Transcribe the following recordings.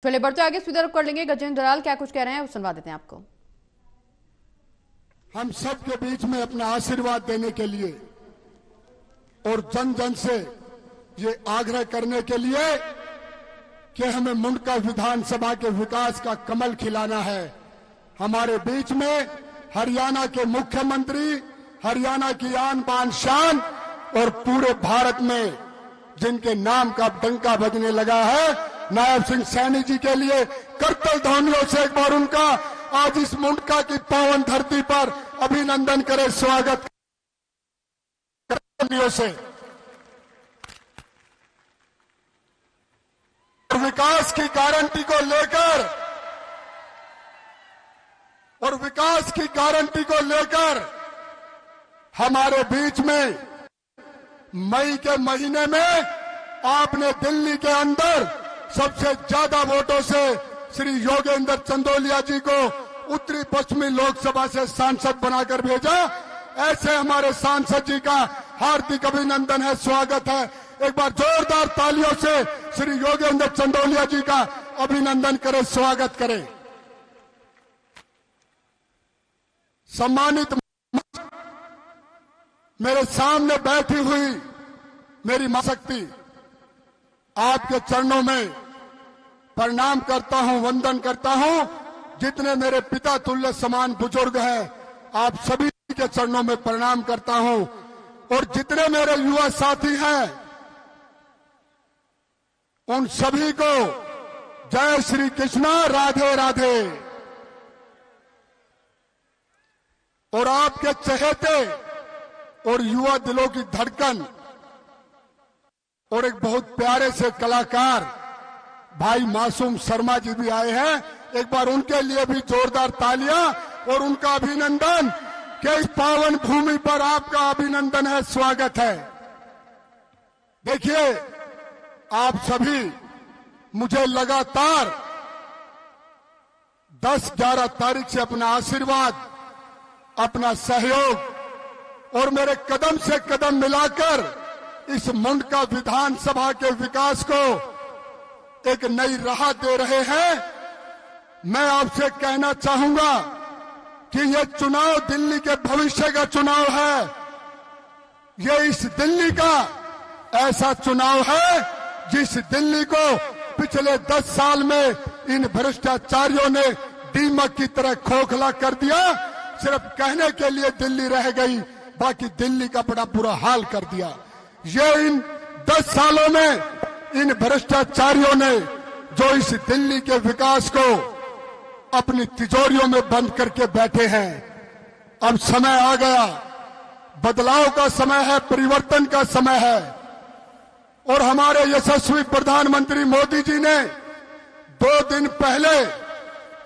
चलिए बढ़ते आगे सीधा रुख कर लेंगे। गजेंद्र दलाल क्या कुछ कह रहे हैं वो सुनवा देते हैं आपको। हम सब के बीच में अपना आशीर्वाद देने के लिए और जन जन से ये आग्रह करने के लिए कि हमें मुंडका विधानसभा के विकास का कमल खिलाना है। हमारे बीच में हरियाणा के मुख्यमंत्री, हरियाणा की आन बान शान और पूरे भारत में जिनके नाम का डंका बजने लगा है, नायब सिंह सैनी जी के लिए करतल ध्वनियों से एक बार उनका आज इस मुंडका की पावन धरती पर अभिनंदन करें, स्वागत ध्वनियों से। विकास की गारंटी को लेकर और विकास की गारंटी को लेकर हमारे बीच में मई के महीने में आपने दिल्ली के अंदर सबसे ज्यादा वोटों से श्री योगेंद्र चंदोलिया जी को उत्तरी पश्चिमी लोकसभा से सांसद बनाकर भेजा। ऐसे हमारे सांसद जी का हार्दिक अभिनंदन है, स्वागत है। एक बार जोरदार तालियों से श्री योगेंद्र चंदोलिया जी का अभिनंदन करें, स्वागत करें। सम्मानित मेरे सामने बैठी हुई मेरी मां शक्ति, आपके चरणों में प्रणाम करता हूं, वंदन करता हूं। जितने मेरे पिता तुल्य समान बुजुर्ग हैं, आप सभी के चरणों में प्रणाम करता हूं। और जितने मेरे युवा साथी हैं, उन सभी को जय श्री कृष्णा, राधे राधे। और आपके चहेते और युवा दिलों की धड़कन और एक बहुत प्यारे से कलाकार भाई मासूम शर्मा जी भी आए हैं। एक बार उनके लिए भी जोरदार तालियां और उनका अभिनंदन कि इस पावन भूमि पर आपका अभिनंदन है, स्वागत है। देखिए, आप सभी मुझे लगातार 10-11 तारीख से अपना आशीर्वाद, अपना सहयोग और मेरे कदम से कदम मिलाकर इस मुंडका विधानसभा के विकास को एक नई राह दे रहे हैं। मैं आपसे कहना चाहूंगा कि यह चुनाव दिल्ली के भविष्य का चुनाव है। यह इस दिल्ली का ऐसा चुनाव है जिस दिल्ली को पिछले 10 साल में इन भ्रष्टाचारियों ने दीमक की तरह खोखला कर दिया। सिर्फ कहने के लिए दिल्ली रह गई, बाकी दिल्ली का बड़ा बुरा हाल कर दिया। ये इन 10 सालों में इन भ्रष्टाचारियों ने जो इस दिल्ली के विकास को अपनी तिजोरियों में बंद करके बैठे हैं। अब समय आ गया, बदलाव का समय है, परिवर्तन का समय है। और हमारे यशस्वी प्रधानमंत्री मोदी जी ने 2 दिन पहले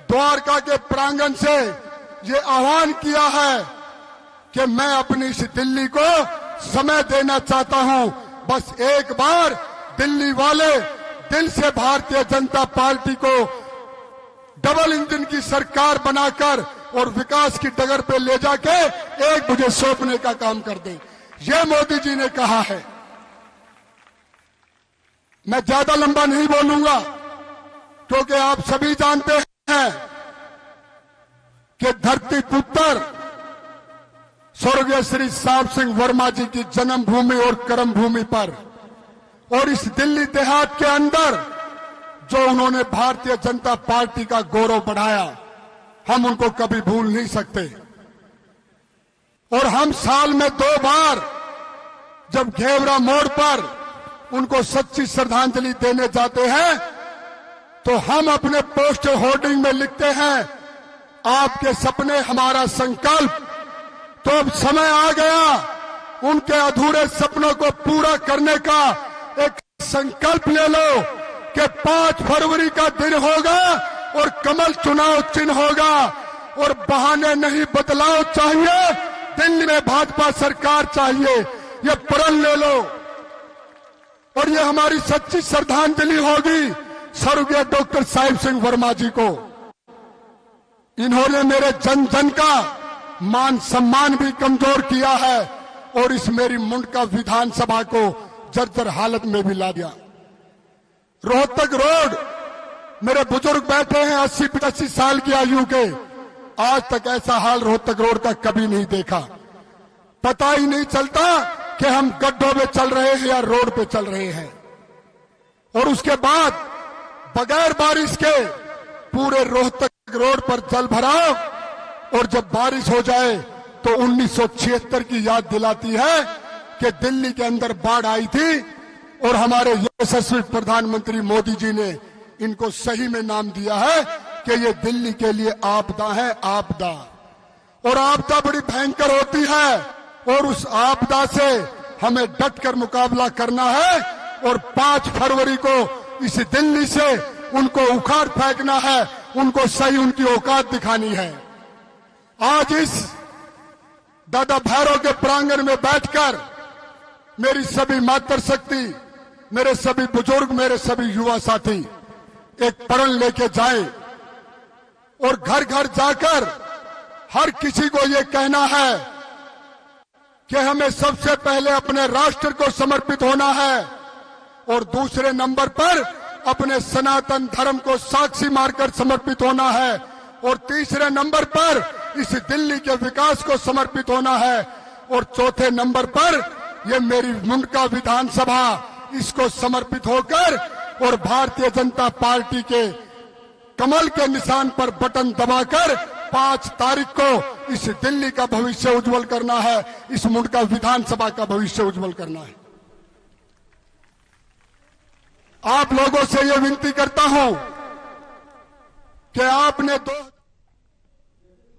द्वारका के प्रांगण से ये आह्वान किया है कि मैं अपनी इस दिल्ली को समय देना चाहता हूं। बस एक बार दिल्ली वाले दिल से भारतीय जनता पार्टी को डबल इंजन की सरकार बनाकर और विकास की डगर पे ले जाके एक मुझे सौंपने का काम कर दें। यह मोदी जी ने कहा है। मैं ज्यादा लंबा नहीं बोलूंगा क्योंकि आप सभी जानते हैं कि धरती पुत्र स्वर्गीय श्री साहब सिंह वर्मा जी की जन्मभूमि और कर्मभूमि पर और इस दिल्ली देहात के अंदर जो उन्होंने भारतीय जनता पार्टी का गौरव बढ़ाया, हम उनको कभी भूल नहीं सकते। और हम साल में 2 बार जब घेवरा मोड़ पर उनको सच्ची श्रद्धांजलि देने जाते हैं तो हम अपने पोस्टर होर्डिंग में लिखते हैं, आपके सपने हमारा संकल्प। तो अब समय आ गया उनके अधूरे सपनों को पूरा करने का एक संकल्प ले लो कि 5 फरवरी का दिन होगा और कमल चुनाव चिन्ह होगा। और बहाने नहीं, बदलाव चाहिए, दिल्ली में भाजपा सरकार चाहिए, ये प्रण ले लो। और ये हमारी सच्ची श्रद्धांजलि होगी स्वर्गीय डॉक्टर साहिब सिंह वर्मा जी को। इन्होंने मेरे जन जन का मान सम्मान भी कमजोर किया है और इस मेरी मुंडका विधानसभा को जर्जर हालत में भी ला दिया। रोहतक रोड मेरे बुजुर्ग बैठे हैं 80-85 साल की आयु के, आज तक ऐसा हाल रोहतक रोड का कभी नहीं देखा। पता ही नहीं चलता कि हम गड्ढों में चल रहे हैं या रोड पे चल रहे हैं। और उसके बाद बगैर बारिश के पूरे रोहतक रोड पर जल भराव, और जब बारिश हो जाए तो 1976 की याद दिलाती है कि दिल्ली के अंदर बाढ़ आई थी और हमारे यशस्वी प्रधानमंत्री मोदी जी ने इनको सही में नाम दिया है कि ये दिल्ली के लिए आपदा है, आपदा। और आपदा बड़ी भयंकर होती है और उस आपदा से हमें डटकर मुकाबला करना है और 5 फरवरी को इस दिल्ली से उनको उखाड़ फेंकना है, उनको सही उनकी औकात दिखानी है। आज इस दादा भैरव के प्रांगण में बैठकर मेरी सभी मातृशक्ति, मेरे सभी बुजुर्ग, मेरे सभी युवा साथी एक प्रण लेके जाएं और घर घर जाकर हर किसी को ये कहना है कि हमें सबसे पहले अपने राष्ट्र को समर्पित होना है और दूसरे नंबर पर अपने सनातन धर्म को साक्षी मारकर समर्पित होना है और तीसरे नंबर पर इस दिल्ली के विकास को समर्पित होना है और चौथे नंबर पर ये मेरी मुंडका विधानसभा, इसको समर्पित होकर और भारतीय जनता पार्टी के कमल के निशान पर बटन दबाकर 5 तारीख को इस दिल्ली का भविष्य उज्जवल करना है, इस मुंडका विधानसभा का भविष्य उज्जवल करना है। आप लोगों से यह विनती करता हूं कि आपने